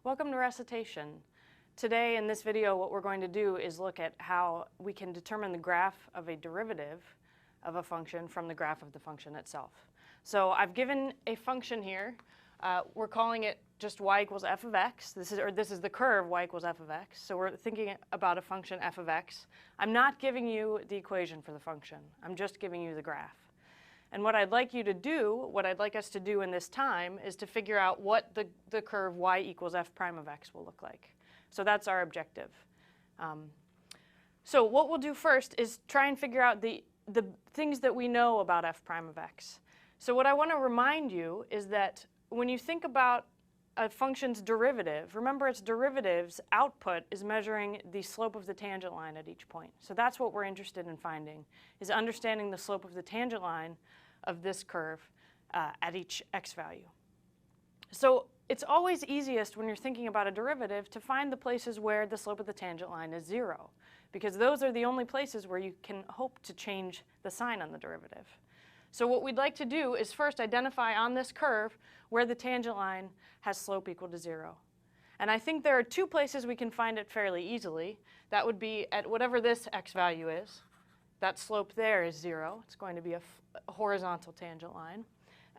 Welcome to recitation. Today in this video what we're going to do is look at how we can determine the graph of a derivative of a function from the graph of the function itself. So I've given a function here. We're calling it just y equals f of x. This is the curve y equals f of x. So we're thinking about a function f of x. I'm not giving you the equation for the function. I'm just giving you the graph. And what I'd like you to do, what I'd like us to do in this time, is to figure out what the curve y equals f prime of x will look like. So that's our objective. So what we'll do first is try and figure out the things that we know about f prime of x. So what I want to remind you is that when you think about a function's derivative, remember its derivative's output is measuring the slope of the tangent line at each point. So that's what we're interested in finding, is understanding the slope of the tangent line of this curve at each x value. So it's always easiest when you're thinking about a derivative to find the places where the slope of the tangent line is 0, because those are the only places where you can hope to change the sign on the derivative. So what we'd like to do is first identify on this curve where the tangent line has slope equal to 0. And I think there are two places we can find it fairly easily. That would be at whatever this x value is. That slope there is 0. It's going to be a horizontal tangent line.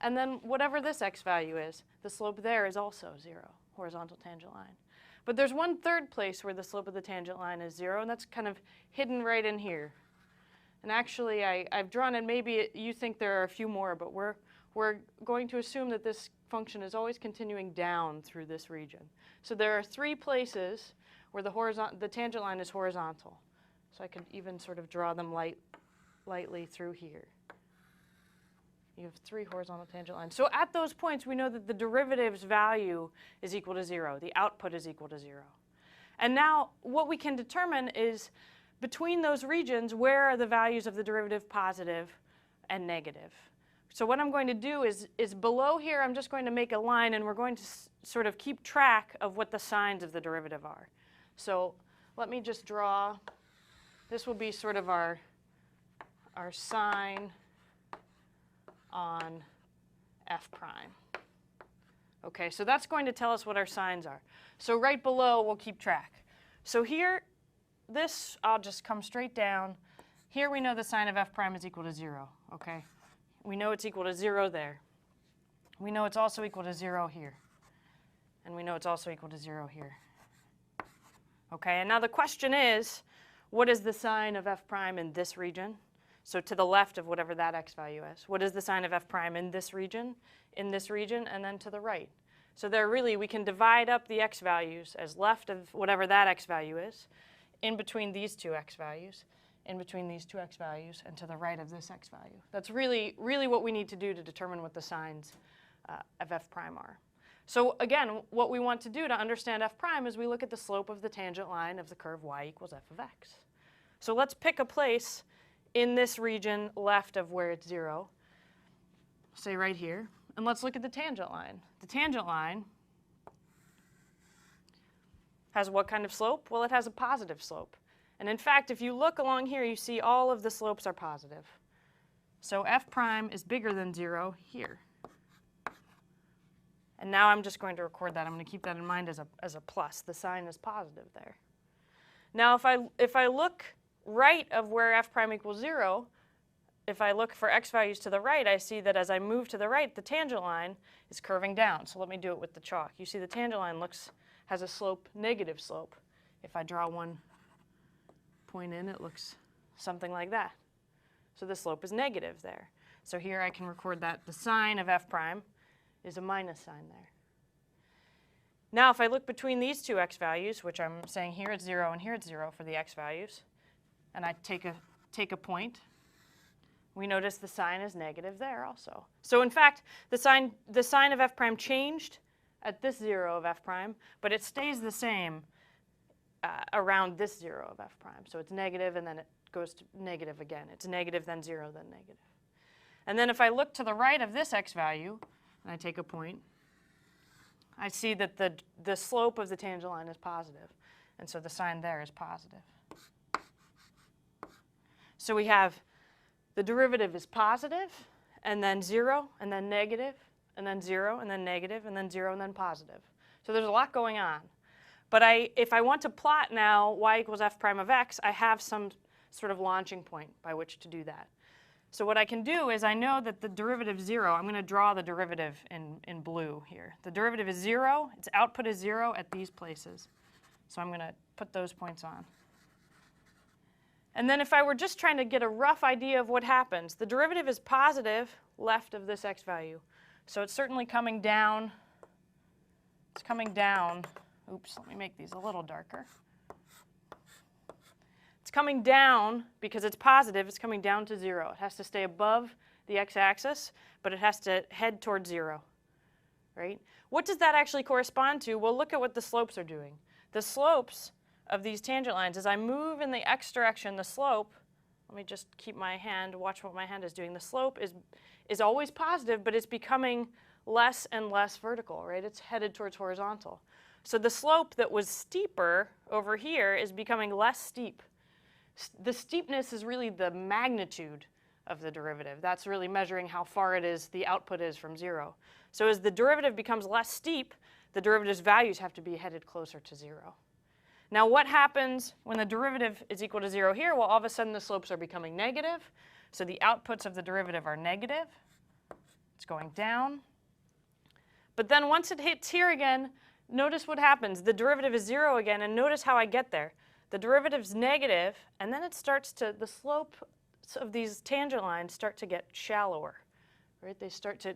And then whatever this x value is, the slope there is also 0, horizontal tangent line. But there's one third place where the slope of the tangent line is 0, and that's kind of hidden right in here. And actually, I've drawn it. Maybe you think there are a few more, but we're going to assume that this function is always continuing down through this region. So there are three places where the tangent line is horizontal. So I could even sort of draw them lightly through here. You have three horizontal tangent lines. So at those points, we know that the derivative's value is equal to 0. The output is equal to 0. And now what we can determine is between those regions, where are the values of the derivative positive and negative? So what I'm going to do is below here, I'm just going to make a line, and we're going to sort of keep track of what the signs of the derivative are. So let me just draw. This will be sort of our sign on f prime. Okay, so that's going to tell us what our signs are. So right below, we'll keep track. So here, I'll just come straight down. Here we know the sign of f prime is equal to 0, okay? We know it's equal to 0 there. We know it's also equal to 0 here. And we know it's also equal to 0 here. Okay, and now the question is, what is the sign of f prime in this region? So to the left of whatever that x value is. What is the sign of f prime in this region, and then to the right? So there really, we can divide up the x values as left of whatever that x value is, in between these two x values, in between these two x values, and to the right of this x value. That's really what we need to do to determine what the signs of f prime are. So again, what we want to do to understand f prime is we look at the slope of the tangent line of the curve y equals f of x. So let's pick a place in this region left of where it's 0, say right here, and let's look at the tangent line. The tangent line has what kind of slope? Well, it has a positive slope. And in fact, if you look along here, you see all of the slopes are positive. So f prime is bigger than 0 here. And now I'm just going to record that. I'm going to keep that in mind as a plus. The sign is positive there. Now if I look right of where f prime equals 0, if I look for x values to the right, I see that as I move to the right, the tangent line is curving down. So let me do it with the chalk. You see the tangent line has a slope, negative slope. If I draw one point in, it looks something like that. So the slope is negative there. So here I can record that the sign of f prime is a minus sign there. Now if I look between these two x values, which I'm saying here it's 0 and here it's 0 for the x values, and I take a point, we notice the sign is negative there also. So in fact, the sign of f prime changed at this 0 of f prime, but it stays the same around this 0 of f prime. So it's negative, and then it goes to negative again. It's negative, then 0, then negative. And then if I look to the right of this x value, and I take a point, I see that the slope of the tangent line is positive. And so the sign there is positive. So we have the derivative is positive, and then 0, and then negative, and then 0, and then negative, and then 0, and then positive. So there's a lot going on. But if I want to plot now y equals f prime of x, I have some sort of launching point by which to do that. So what I can do is I know that the derivative 0, I'm going to draw the derivative in blue here. The derivative is 0. Its output is 0 at these places. So I'm going to put those points on. And then if I were just trying to get a rough idea of what happens, the derivative is positive left of this x value. So it's certainly coming down. It's coming down. Oops, let me make these a little darker. It's coming down because it's positive. It's coming down to 0. It has to stay above the x-axis, but it has to head towards 0. Right? What does that actually correspond to? Well, look at what the slopes are doing. The slopes of these tangent lines, as I move in the x direction, the slope, let me just keep my hand, watch what my hand is doing. The slope is always positive, but it's becoming less and less vertical, right? It's headed towards horizontal. So the slope that was steeper over here is becoming less steep. The steepness is really the magnitude of the derivative. That's really measuring how far it is, the output is from 0. So as the derivative becomes less steep, the derivative's values have to be headed closer to 0. Now what happens when the derivative is equal to 0 here? Well, all of a sudden the slopes are becoming negative. So the outputs of the derivative are negative. It's going down. But then once it hits here again, notice what happens. The derivative is 0 again, and notice how I get there. The derivative's negative, and then it starts to, the slope of these tangent lines start to get shallower. Right?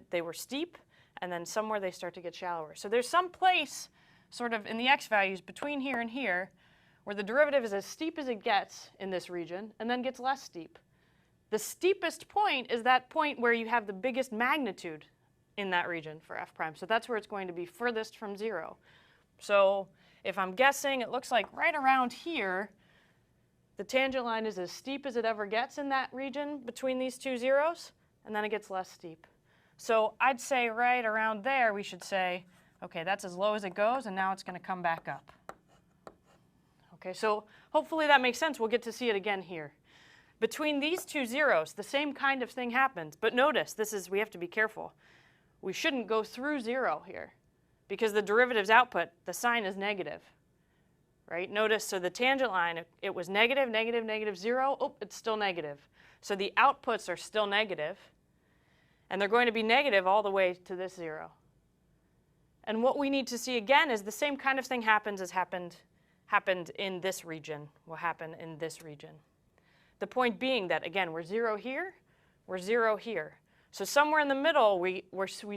They were steep, and then somewhere they start to get shallower. So there's some place sort of in the x values between here and here where the derivative is as steep as it gets in this region and then gets less steep. The steepest point is that point where you have the biggest magnitude in that region for f prime. So that's where it's going to be furthest from 0. So if I'm guessing, it looks like right around here, the tangent line is as steep as it ever gets in that region between these two zeros, and then it gets less steep. So I'd say right around there we should say, okay, that's as low as it goes, and now it's going to come back up. Okay, so hopefully that makes sense. We'll get to see it again here. Between these two zeros, the same kind of thing happens. But notice, we have to be careful. We shouldn't go through 0 here because the derivative's output, the sign is negative. Right? Notice, so the tangent line, it was negative, negative, negative, 0. Oh, it's still negative. So the outputs are still negative, and they're going to be negative all the way to this 0. And what we need to see again is the same kind of thing happened in this region, will happen in this region. The point being that, again, we're 0 here, we're 0 here. So somewhere in the middle, we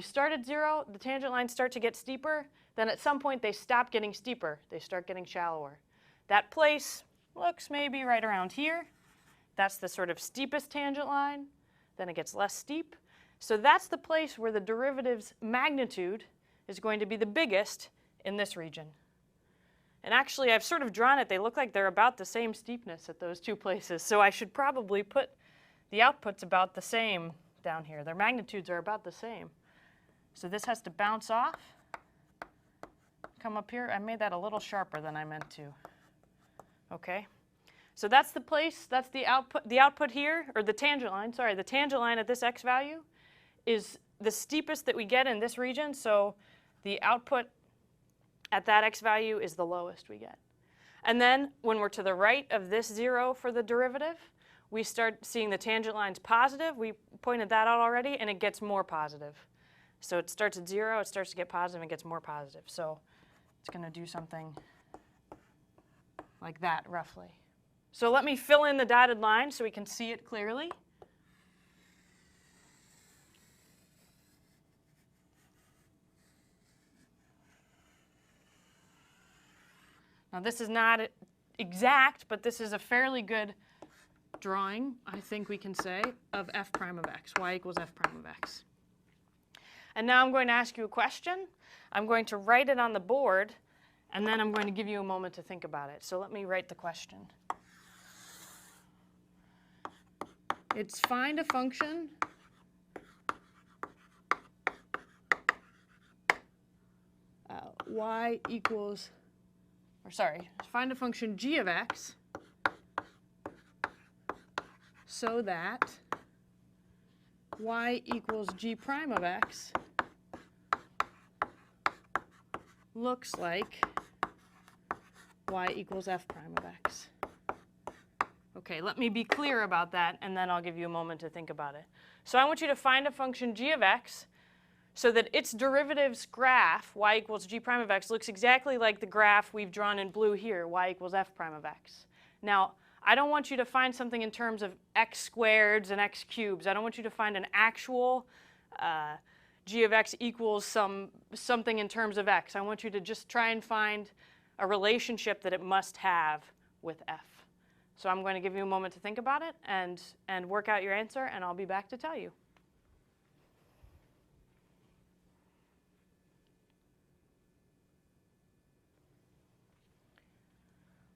start at 0, the tangent lines start to get steeper, then at some point they stop getting steeper, they start getting shallower. That place looks maybe right around here. That's the sort of steepest tangent line, then it gets less steep. So that's the place where the derivative's magnitude is going to be the biggest in this region. And actually, I've sort of drawn it. They look like they're about the same steepness at those two places. So I should probably put the outputs about the same down here. Their magnitudes are about the same. So this has to bounce off, come up here. I made that a little sharper than I meant to. Okay. So that's the place, that's the output here, or the tangent line, sorry, the tangent line at this x value is the steepest that we get in this region. So the output at that x value is the lowest we get. And then when we're to the right of this 0 for the derivative, we start seeing the tangent lines positive. We pointed that out already, and it gets more positive. So it starts at 0, it starts to get positive, and gets more positive. So it's going to do something like that, roughly. So let me fill in the dotted line so we can see it clearly. Now this is not exact, but this is a fairly good drawing, I think we can say, of f prime of x, y equals f prime of x. And now I'm going to ask you a question. I'm going to write it on the board, and then I'm going to give you a moment to think about it. So let me write the question. It's find a function y equals, or sorry, find a function g of x so that y equals g prime of x looks like y equals f prime of x. Okay, let me be clear about that, and then I'll give you a moment to think about it. So I want you to find a function g of x so that its derivative's graph, y equals g prime of x, looks exactly like the graph we've drawn in blue here, y equals f prime of x. Now, I don't want you to find something in terms of x squareds and x cubes. I don't want you to find an actual g of x equals something in terms of x. I want you to just try and find a relationship that it must have with f. So I'm going to give you a moment to think about it and work out your answer, and I'll be back to tell you.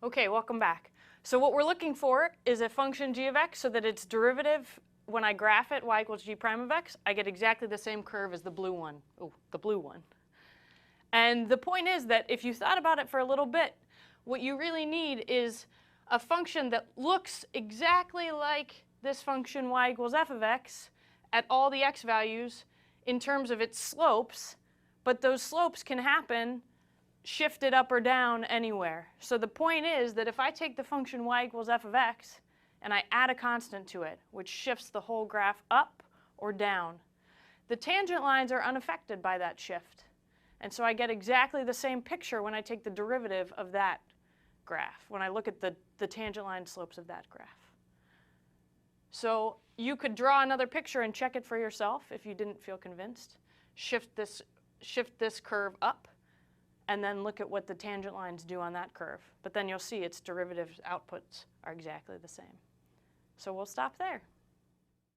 Okay, welcome back. So what we're looking for is a function g of x so that its derivative, when I graph it, y equals g prime of x, I get exactly the same curve as the blue one. Oh, the blue one. And the point is that if you thought about it for a little bit, what you really need is a function that looks exactly like this function y equals f of x at all the x values in terms of its slopes, but those slopes can happen shifted up or down anywhere. So the point is that if I take the function y equals f of x and I add a constant to it, which shifts the whole graph up or down, the tangent lines are unaffected by that shift. And so I get exactly the same picture when I take the derivative of that graph, when I look at the tangent line slopes of that graph. So you could draw another picture and check it for yourself if you didn't feel convinced. Shift this curve up, and then look at what the tangent lines do on that curve. But then you'll see its derivative outputs are exactly the same. So we'll stop there.